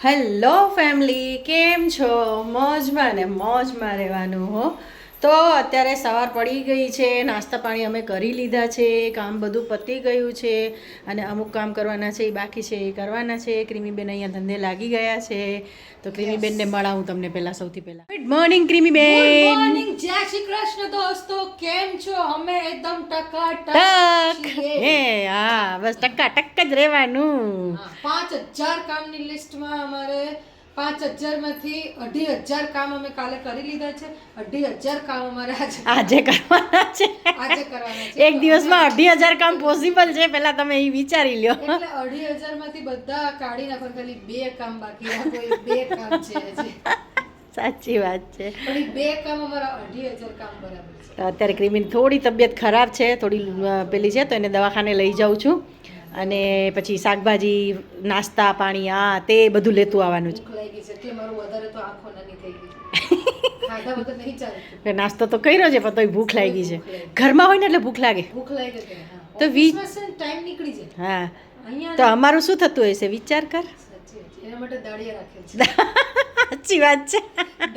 Hello family, કેમ છો? મોજમાં ને મોજમાં રહેવાનું હો. તો અત્યારે સવાર પડી ગઈ છે, નાસ્તા પાણી અમે કરી લીધા છે, કામ બધું પતી ગયું છે અને અમુક કામ કરવાના છે એ બાકી છે એ કરવાના છે. ક્રીમીબેન અહીંયા ધંધે લાગી ગયા છે, તો ક્રીમીબેનને મળાવું તમને પહેલાં. સૌથી પહેલાં ગુડ મોર્નિંગ ક્રીમીબેન. ગુડ મોર્નિંગ, જય શ્રી કૃષ્ણ દોસ્તો. કેમ છો? અમે એકદમ ટકાટક છીએ. હે હા, બસ ટકાટક જ રહેવાનું. 5000 કામની લિસ્ટમાં અમારે 5000 માંથી 2500 કામ અમે કાલે કરી લીધા છે. 2500 કામ અમારે આજે કરવાના છે. આજે કરવાના છે. એક દિવસમાં 2500 કામ પોસિબલ છે? પહેલા તમે એ વિચારી લ્યો. એટલે 2500 માંથી બધા કાઢી નાખો, ખાલી 2 કામ બાકી રાખો. એ 2 કામ છે હજી. સાચી વાત છે. પણ એ 2 કામ અમારા 2500 કામ બરાબર છે. અત્યારે ક્રીમીની થોડી તબિયત ખરાબ છે, થોડી પેલી છે, તો એને દવાખાને લઈ જાઉં છું. અને પછી શાકભાજી, નાસ્તા પાણી, આ તે બધું લેતું આવવાનું છે. ભૂખ લાગી છે એટલે મારું વધારે તો આંખો નાની થઈ ગઈ. ખાધા વગર નહીં ચાલતું. નાસ્તો તો કર્યો છે પણ તોય ભૂખ લાગી છે. ઘરમાં હોય ને એટલે ભૂખ લાગે. ભૂખ લાગી ગઈ. તો ટાઈમ નીકળી જાય. હા, અહીંયા તો અમારું શું થતું હશે વિચાર કર. સાચી વાત છે. એના માટે દાળિયા રાખેલ છે. સાચી વાત છે.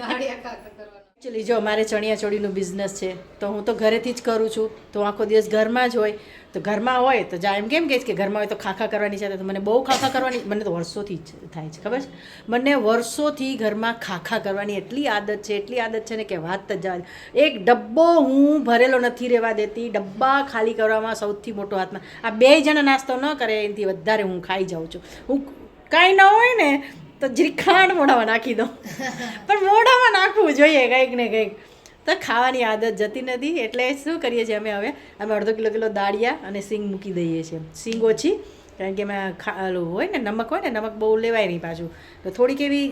દાળિયા કાકા કરવાના. એકચ્યુઅલી જો મારે ચણિયા ચોળીનું બિઝનેસ છે, તો હું તો ઘરેથી જ કરું છું. તો આખો દિવસ ઘરમાં જ હોય. તો ઘરમાં હોય તો જા એમ કેમ કહીશ કે ઘરમાં હોય તો ખાખા કરવાની છે, તો મને બહુ ખાખા કરવાની, મને તો વર્ષોથી જ થાય છે, ખબર છે? મને વર્ષોથી ઘરમાં ખાખા કરવાની એટલી આદત છે ને કે વાત જ જવા દે. એક ડબ્બો હું ભરેલો નથી રહેવા દેતી. ડબ્બા ખાલી કરવામાં સૌથી મોટો હાથમાં. આ 2 જણા નાસ્તો ન કરે એનાથી વધારે હું ખાઈ જાઉં છું. હું કાંઈ ન હોય ને તો જરી ખાંડ મોઢામાં નાખી દઉં, પણ મોઢામાં નાખવું જોઈએ કંઈક ને કંઈક. તો ખાવાની આદત જતી નથી. એટલે શું કરીએ છીએ અમે અડધો કિલો દાળિયા અને સિંગ મૂકી દઈએ છીએ. સિંગ ઓછી, કારણ કે એમાં હોય ને નમક, નમક બહુ લેવાય નહીં પાછું. તો થોડીક એવી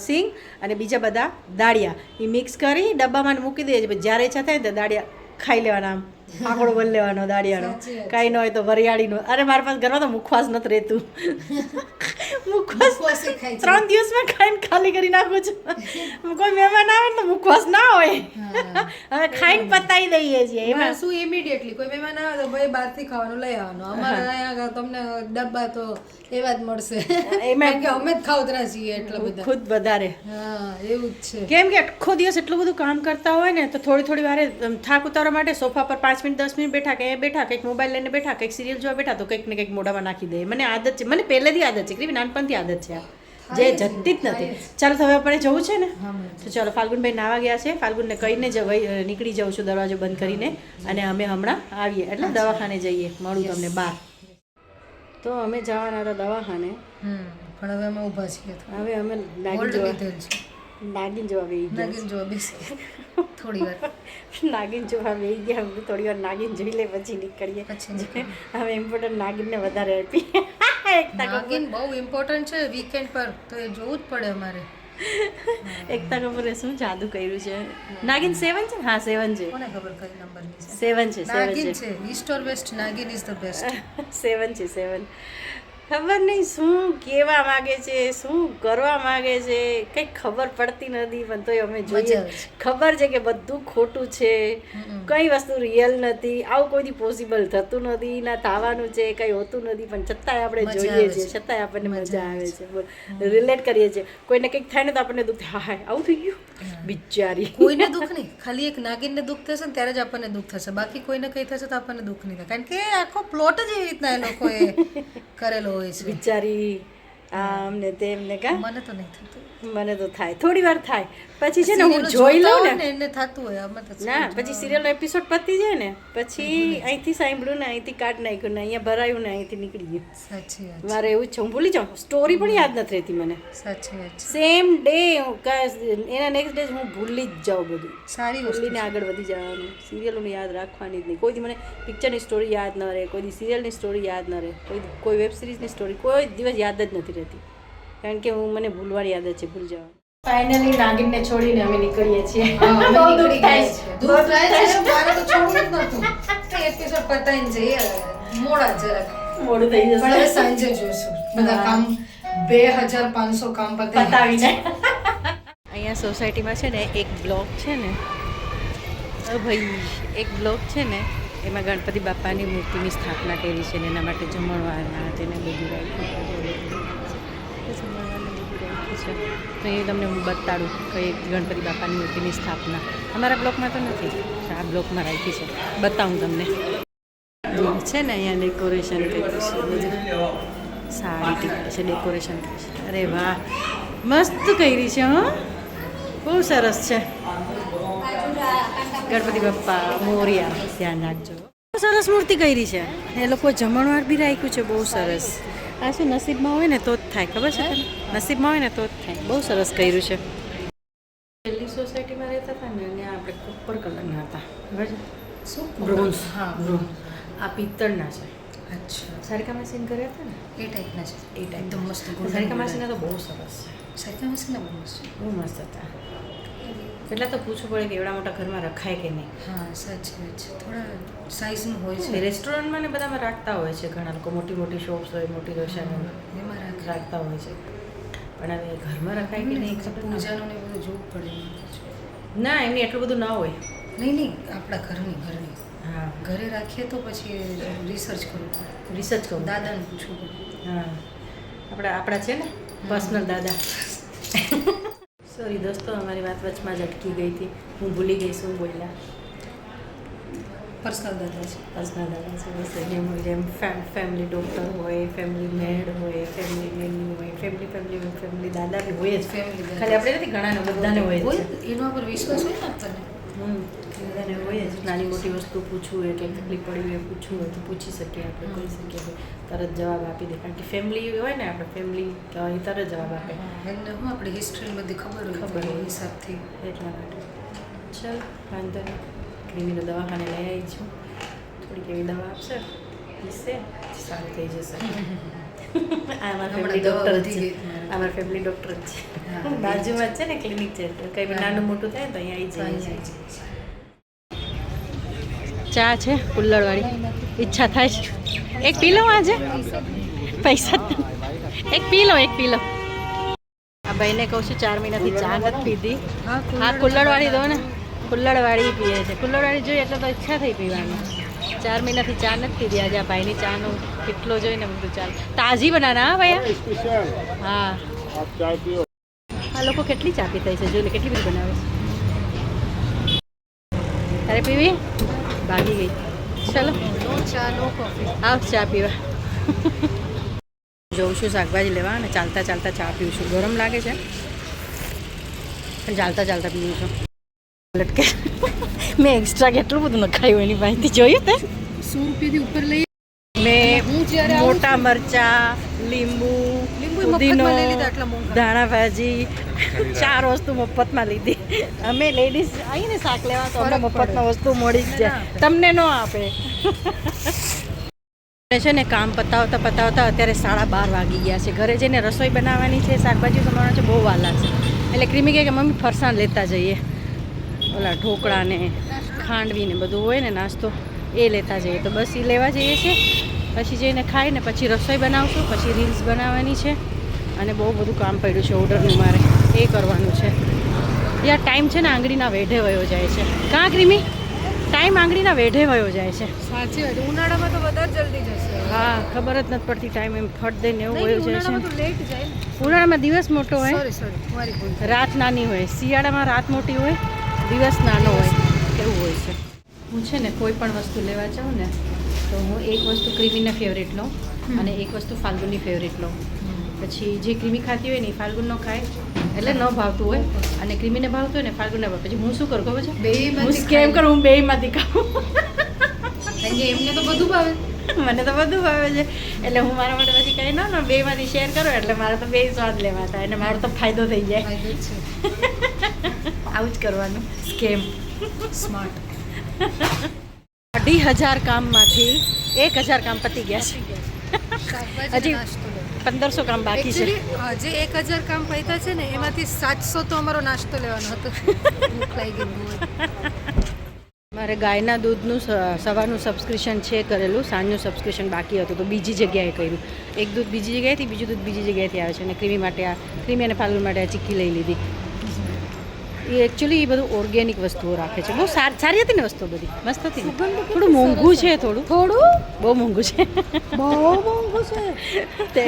સિંગ અને બીજા બધા દાળિયા એ મિક્સ કરી ડબ્બામાં મૂકી દઈએ છીએ. જ્યારે ઈચ્છા થાય ને તો દાળિયા ખાઈ લેવાના, આમ આંકડો બોલી લેવાનો દાળિયાનો. કાંઈ ન હોય તો વરિયાળીનો. અરે મારા પાસે ઘરમાં તો મુખવાસ નથી રહેતું. મુખવાસ 3 દિવસમાં ખાઈને ખાલી કરી નાખું છું. કોઈ મહેમાન આવે ને તો મુખવાસ ના હોય, હવે ખાઈને પતાવી દઈએ છીએ. એમાં શું ઇમિડિયેટલી કોઈ મહેમાન આવે તો ભાઈ બહારથી ખાવાનું લઈ આવવાનું. અમારે અહીંયા તમને ડબ્બા તો એવા જ મળશે. એમાં કે અમે જ ખાવતરા છીએ એટલા બધા. ખુદ વધારે. હા, એવું જ છે. કેમ કે આખો દિવસ એટલું બધું કામ કરતા હોય ને, તો થોડી વારે થાક ઉતારવા માટે સોફા પર 5 મિનિટ 10 મિનિટ બેઠા, કે બેઠા કંઈક મોબાઈલ લઈને બેઠા, કંઈક સિરિયલ જોવા બેઠા, તો કંઈક ને કંઈક મોઢામાં નાખી દે. મને આદત છે, મને પહેલેથી આદત છે, ક્રીમી નાનપણથી આદત છે, જે જતી જ નથી. ચાલો તો હવે આપણે જવું છે ને, તો ચાલો. ફાલ્ગુનભાઈ નાવા ગયા છે, ફાલ્ગુનને કહીને નીકળી જાઉં છું દરવાજો બંધ કરીને, અને અમે હમણાં આવીએ એટલે દવાખાને જઈએ. મળું તમને બહાર. તો અમે જવાના હતા દવાખાને, પણ હવે અમે ઊભા છીએ. હવે અમે નાગિન જોવા બેસી ગયા. થોડી વાર નાગિન જોવા બેસી ગયા. થોડી વાર નાગિન જોઈ લે પછી નીકળીએ. હવે ઇમ્પોર્ટન્ટ નાગિનને વધારે આપી. નાગિન બહુ ઇમ્પોર્ટન્ટ છે વીકેન્ડ પર, તો એ જોવું જ પડે અમારે. એકતા કપૂરે શું જાદુ કર્યું છે. નાગિન 7 છે ને? હા 7 છે. કોને ખબર કઈ નંબરની છે? 7 છે. નાગિન છે. East or west, Nagin is the best. 7 છે. 7 ખબર નહીં શું કહેવા માગે છે, શું કરવા માગે છે, કંઈ ખબર પડતી નથી. પણ તોય અમે જોઈએ. ખબર છે કે બધું ખોટું છે, કઈ વસ્તુ રિયલ નથી. આવું કોઈથી પોસિબલ થતું નથી, ના થવાનું છે, કંઈ હોતું નથી. પણ છતાંય આપણે જોઈએ છીએ, છતાંય આપણને મજા આવે છે, રિલેટ કરીએ છીએ. કોઈને કંઈક થાય ને તો આપણને દુઃખ થાય, હાય આવું થઈ ગયું, બિચારી. કોઈને દુઃખ નહીં, ખાલી એક નાગિનને દુઃખ થશે ને ત્યારે જ આપણને દુઃખ થશે. બાકી કોઈને કંઈ થશે તો આપણને દુઃખ નહીં થાય, કારણ કે આખો પ્લોટ જ એવી રીતના એ લોકોએ કરેલો હોય છે. બિચારી આમ ને તેમ ને. કા મને તો નહીં થતું. મને તો થાય, થોડી વાર થાય. પછી છે ને હું જોઈ લઉં ને, એને થતું હોય. અમે તો ના, પછી સિરિયલનો એપિસોડ પતી જાય ને પછી અહીંથી સાંભળ્યું ને, અહીંથી કાઢ નાખ્યું ને, અહીંયા ભરાયું ને, અહીંથી નીકળી ગયું. સાચી વાત. મારે એવું જ છે, હું ભૂલી જાઉં. સ્ટોરી પણ યાદ નથી રહેતી મને. સાચી વાત. સેમ ડે એના નેક્સ્ટ ડે હું ભૂલી જ જાઉં બધું. સારી ભૂલીને આગળ વધી જવાનું. સિરિયલોને યાદ રાખવાની જ નહીં. કોઈ દી મને પિક્ચરની સ્ટોરી યાદ ન રહે, કોઈ દી સિરિયલની સ્ટોરી યાદ ન રહે, કોઈ વેબ સિરીઝની સ્ટોરી કોઈ દિવસ યાદ જ નથી રહેતી, કારણ કે મને ભૂલવાની આદત છે, ભૂલ જવાનું. ફાઇનલી નાગિનને છોડીને અમે નીકળીએ છીએ. બહુ દુઃખ થાય છે. દુઃખ થાય છે. મારે તો છોડવું જ નહોતું. એપિસોડ પતાઈને જઈએ. મોડા જરાક મોડું થઈ જશે, પણ હવે સાંજે જોઈશું. બધા કામ 2500 કામ પતાવીને. અહીંયા સોસાયટીમાં છે ને એક બ્લોક છે ને, ભાઈ એક બ્લોક છે ને, એમાં ગણપતિ બાપાની મૂર્તિની સ્થાપના કરી છે ને એના માટે જમણવારના તેને બધું રાખ્યું. જમણવારને બધું રાખ્યું. છે, તો એ તમને હું બતાડું કઈ ગણપતિ બાપાની મૂર્તિની સ્થાપના. અમારા બ્લોકમાં તો નથી, આ બ્લોકમાં રાખી છે, બતાવું તમને. છે ને અહીંયા ડેકોરેશન કર્યું છે, બધું સારી ટીકી છે, ડેકોરેશન કર્યું છે. અરે વાહ, મસ્ત કરી છે. હા, બહુ સરસ છે. ગણપતિ બાપ્પા મોરિયા, ધ્યાન રાખજો. બહુ સરસ મૂર્તિ કરી છે. એ લોકો જમણવાર બી રાખ્યું છે, બહુ સરસ. આ શું નસીબમાં હોય ને તો જ થાય, ખબર છે તને? નસીબમાં હોય ને તો જ થાય. બહુ સરસ કર્યું છે. પહેલી સોસાયટીમાં રહેતા હતા ને, અને આપણે કોપર કલરના હતા, ખબર છે? શું બ્રોન્ઝ. હા, બ્રોન્ઝ. આ પિત્તળના છે. અચ્છા, સારિકા માસીને ઘરે હતા ને એ ટાઈપના છે. એ ટાઈપ. એકદમ મસ્ત. સારિકા માસીના તો બહુ સરસ છે, સારિકા માસીના બહુ મસ્ત છે. બહુ મસ્ત હતા. એટલા તો પૂછવું પડે કે એવડા મોટા ઘરમાં રખાય કે નહીં. હા, સાચી વાત છે. થોડા સાઇઝનું હોય છે. રેસ્ટોરન્ટમાં ને બધામાં રાખતા હોય છે ઘણા લોકો, મોટી મોટી શોપ્સ હોય, મોટી રોશાની એમાં રાખતા હોય છે. પણ હવે ઘરમાં રખાય કે નહીં ખબર ના. પૂજાનું ને બધું જોવું પડે. ના, એમની એટલું બધું ના હોય. નહીં, આપણા ઘરની. હા, ઘરે રાખીએ તો પછી રિસર્ચ કરવું પડે. રિસર્ચ કરું. દાદાને પૂછવું પડે. હા, આપણા છે ને પર્સનલ દાદા. સોરી દોસ્તો, અમારી વાત વચમાં જ અટકી ગઈ હતી. હું ભૂલી ગઈ શું બોલ્યા. પર્સનલ દાદા છે. પર્સનલ દાદા છે. બસ જેમ હોય, જેમ ફેમિલી ડૉક્ટર હોય, ફેમિલી મેડ હોય, ફેમિલી મેન્યુ હોય, ફેમિલી દાદા બી હોય જ. ફેમિલી દાદા. ખાલી આપણે નથી, ઘણાને બધાને હોય જ છે. એના પર વિશ્વાસ હોય ને આપણને. બધાને હોય જ. નાની મોટી વસ્તુ પૂછવું હોય, કંઈ તકલીફ પડી હોય પૂછવું હોય તો પૂછી શકીએ આપણે, કહી શકીએ, તરત જવાબ આપી દે. કારણ કે ફેમિલી હોય ને, આપણે ફેમિલી એ તરત જવાબ આપે. એમને હું આપણી હિસ્ટ્રી બધી ખબર હોય હિસાબથી. એટલા માટે ચાલ વાંધો નહીં. ક્રિમીનો દવાખાને લઈ આવી છું, થોડીક એવી દવા આપશે, પીશે, સારું થઈ જશે. આ અમારા ફેમિલી ડૉક્ટર જ છે. અમારા ફેમિલી ડૉક્ટર જ છે. બાજુમાં જ છે ને ક્લિનિક છે, કંઈ બી નાનું મોટું થાય ને તો અહીંયા આવી જાય. ચા છે કુલ્લડવાળી, ઈચ્છા થાય છે. એક પી લો આજે, પૈસા એક પી લો. આ ભાઈને કહું છું 4 મહિનાથી ચા નથી પીધી. હા, કુલ્લડવાળી દો ને. કુલ્લડવાળી પીએ છે. કુલ્લડવાળી જોઈએ એટલે તો ઈચ્છા થઈ પીવાની. 4 મહિનાથી ચા નથી પીધી. આજે આ ભાઈની ચાનો કેટલો જોઈને બધું ચાલ. તાજી બનાના હા ભૈયા. હા, આ લોકો કેટલી ચા પીતા છે, જોઈ લે કેટલી બધી બનાવે છે. તારે પીવી? ભાગી ગઈ. ચલો ચા નો કોફી. આવ ચા પીવા. જોઉં છું શાકભાજી લેવા અને ચાલતા ચાલતા ચા પીવું છું. ગરમ લાગે છે પણ ચાલતા પીવું છું. લટકે મેં એક્સ્ટ્રા કેટલું બધું નખાયું એની પાસેથી, જોયું તે? 100 રૂપિયાથી ઉપર લઈ. મેં મોટા મરચા, લીંબુ, પુદીનો, ધાણા ભાજી, 4 વસ્તુ મફતમાં લીધી. અમે લેડીઝ આવીને શાક લેવા તો અમને મફતમાં વસ્તુ મળી જ જાય, તમને ન આપે. છે ને કામ પતાવતા અત્યારે 12:30 વાગી ગયા છે. ઘરે જઈને રસોઈ બનાવવાની છે, શાકભાજી બનાવવાના છે, બહુ વાર લાગશે. એટલે ક્રિમી કહે કે મમ્મી ફરસાણ લેતા જઈએ, ઓલા ઢોકળા ને ખાંડવી ને બધું હોય ને નાસ્તો, એ લેતા જઈએ. તો બસ એ લેવા જઈએ છીએ. પછી જઈને ખાઈને પછી રસોઈ બનાવશું, પછી રીલ્સ બનાવવાની છે અને બહુ બધું કામ પડ્યું છે ઓર્ડરનું, મારે એ કરવાનું છે. યાર ટાઈમ છે ને આંગળીના વેઢે વયો જાય છે. કાં ક્રિમી? ટાઈમ આંગળીના વેઢે વયો જાય છે. સાચી વાત. ઉનાળામાં તો વધારે જલ્દી જશે. હા, ખબર જ નથી પડતી ટાઈમ એમ ફટ દઈને એવું વયો જાય છે. લેટ જાય. ઉનાળામાં દિવસ મોટો હોય, મારી ભૂલ. રાત નાની હોય. શિયાળામાં રાત મોટી હોય, દિવસ નાનો હોય, એવું હોય છે. હું છે ને કોઈ પણ વસ્તુ લેવા જાઉં ને તો હું એક વસ્તુ ક્રિમીના ફેવરેટ લઉં અને એક વસ્તુ ફાલ્ગુનની ફેવરેટ લઉં. પછી જે ક્રિમી ખાતી હોય ને એ ફાલ્ગુન ન ખાય, એટલે ન ભાવતું હોય, અને ક્રિમીને ભાવતું હોય ને ફાલ્ગુન ના ભાવે. પછી હું શું કરું ખબર છે? હું સ્કેમ કરું, હું બેયમાંથી ખાઉં. એમને તો બધું ભાવે, મને તો બધું ભાવે છે. એટલે હું મારા માટે પછી કંઈ ન બેયમાંથી શેર કરું, એટલે મારે તો બે સ્વાદ લેવા થાય અને મારો તો ફાયદો થઈ જાય. આવું જ કરવાનું. Scam smart. 2,500 કામમાંથી 1,000 કામ પતી ગયા છે. હજી 1,500 કામ બાકી છે. જે 1,000 કામ પૈતા છે ને એમાંથી 700 તો અમારો નાસ્તો લેવાનો હતો. ભૂખ લાગી ગઈ. મારે ગાયના દૂધનું સવારનું સબસ્ક્રિપ્શન છે કરેલું, સાંજનું સબસ્ક્રિપ્શન બાકી હતું તો બીજી જગ્યાએ કર્યું. એક દૂધ બીજી જગ્યાએથી, બીજું દૂધ બીજી જગ્યાએથી આવે છે. અને ક્રિમી માટે આ ક્રિમી અને ફાલ્ગુન માટે આ ચીક્કી લઈ લીધી. એ એકચ્યુઅલી એ બધું ઓર્ગેનિક વસ્તુઓ રાખે છે. બહુ સારી હતી ને વસ્તુઓ, બધી મસ્ત હતી. થોડું મોંઘું છે, થોડું બહુ મોંઘું છે. બહુ મોંઘું છે. તે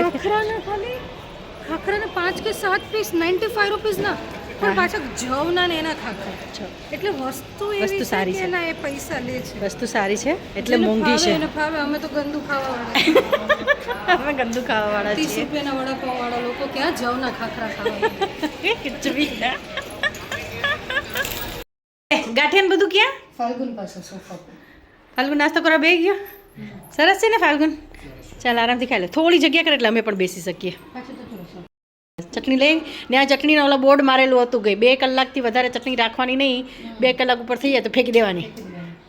ખાખરાના 5 કે 7 પીસ 95 રૂપીસના, પણ પાછા જવના ને એના ખાખરા. એટલે વસ્તુ એવી વસ્તુ સારી છે છે. કે એના એ પૈસા લે છે. વસ્તુ સારી છે એટલે જેને મોંઘી ફાવે છે. એને ફાવે. અમે તો ગંદુ ખાવાવાળા અમે ગંદુ ખાવાવાળા 30 છીએ. રૂપિયાના વડાપાવવાળા લોકો ક્યાં જવના ખાખરા ખાવા. કુછ ભી. ગાંઠિયા ને બધું ક્યાં? ફાલ્ગુન પાસે સોફા પર. ફાલ્ગુન નાસ્તો કરવા બે ગયો. સરસ છે ને ફાલ્ગુન? ચાલ આરામથી ખાઈ લે. થોડી જગ્યા કરે એટલે અમે પણ બેસી શકીએ. પાછું તો થોડું ચટણી લઈ ને આ ચટણીનો ઓલા બોર્ડ મારેલું હતું ગઈ 2 કલાકથી વધારે ચટણી રાખવાની નહીં, 2 કલાક ઉપર થઈ જાય તો ફેંકી દેવાની.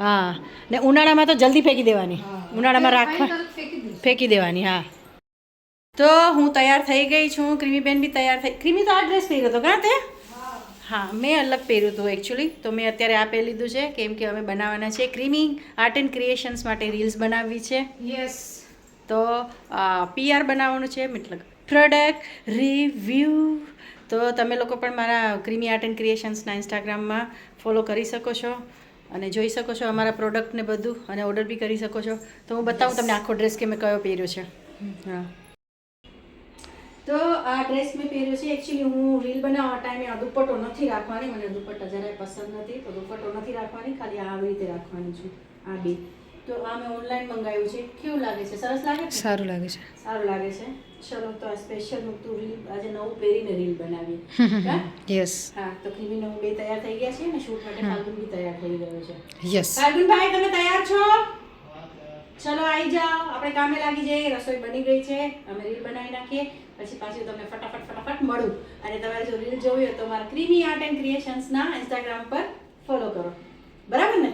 હા, ને ઉનાળામાં તો જલ્દી ફેંકી દેવાની. ઉનાળામાં રાખવા ફેંકી દેવાની. હા, તો હું તૈયાર થઈ ગઈ છું. ક્રીમીબેન બી તૈયાર થઈ. ક્રીમી તો આ ડ્રેસ પહેર્યો હતો કાં તે? હા, મેં અલગ પહેર્યું હતું એકચ્યુઅલી. તો મેં અત્યારે આ પહેરી લીધું છે કેમ કે અમે બનાવવાના છે ક્રીમી આર્ટ એન્ડ ક્રિએશન્સ માટે રીલ્સ બનાવવી છે. યસ. તો PR બનાવવાનું છે, મતલબ પ્રોડક્ટ રિવ્યૂ. તો તમે લોકો પણ મારા ક્રીમી આર્ટ એન્ડ ક્રિએશન્સના ઇન્સ્ટાગ્રામમાં ફોલો કરી શકો છો અને જોઈ શકો છો અમારા પ્રોડક્ટને બધું, અને ઓર્ડર બી કરી શકો છો. તો હું બતાવું તમને આખો ડ્રેસ કે મેં કયો પહેર્યો છે. હા, તો આ ડ્રેસ મેં પહેર્યો છે. એકચ્યુઅલી હું રીલ બનાવવા ટાઈમે આ દુપટ્ટો નથી રાખવાની, મને દુપટ્ટા જરાય પસંદ નથી, તો દુપટ્ટો નથી રાખવાની, ખાલી આવી રીતે રાખવાની છું. આ બે તો આ મેં ઓનલાઈન મંગાવ્યું છે. કેવું લાગે છે? સરસ લાગે છે? સારું લાગે છે. સારું લાગે છે. ચલો તો આ સ્પેશિયલ હું તું રીલ આજે નવું પહેરીને રીલ બનાવીએ. હા? યસ. હા, તો ક્રીમીને હું બે તૈયાર થઈ ગયા છે ને શૂટ માટે. ફાલ્ગુન બી તૈયાર થઈ ગયો છે. યસ. ફાલ્ગુનભાઈ તમે તૈયાર છો? ચલો આવી જાઓ, આપણે કામે લાગી જઈએ. રસોઈ બની ગઈ છે, અમે રીલ બનાવી નાખીએ, પછી પાછું તમને ફટાફટ મળું. અને તમારે જો રીલ જોવી હોય તો મારા ક્રીમી આર્ટ એન્ડ ક્રિએશન્સના ઇન્સ્ટાગ્રામ પર ફોલો કરો. બરાબર ને?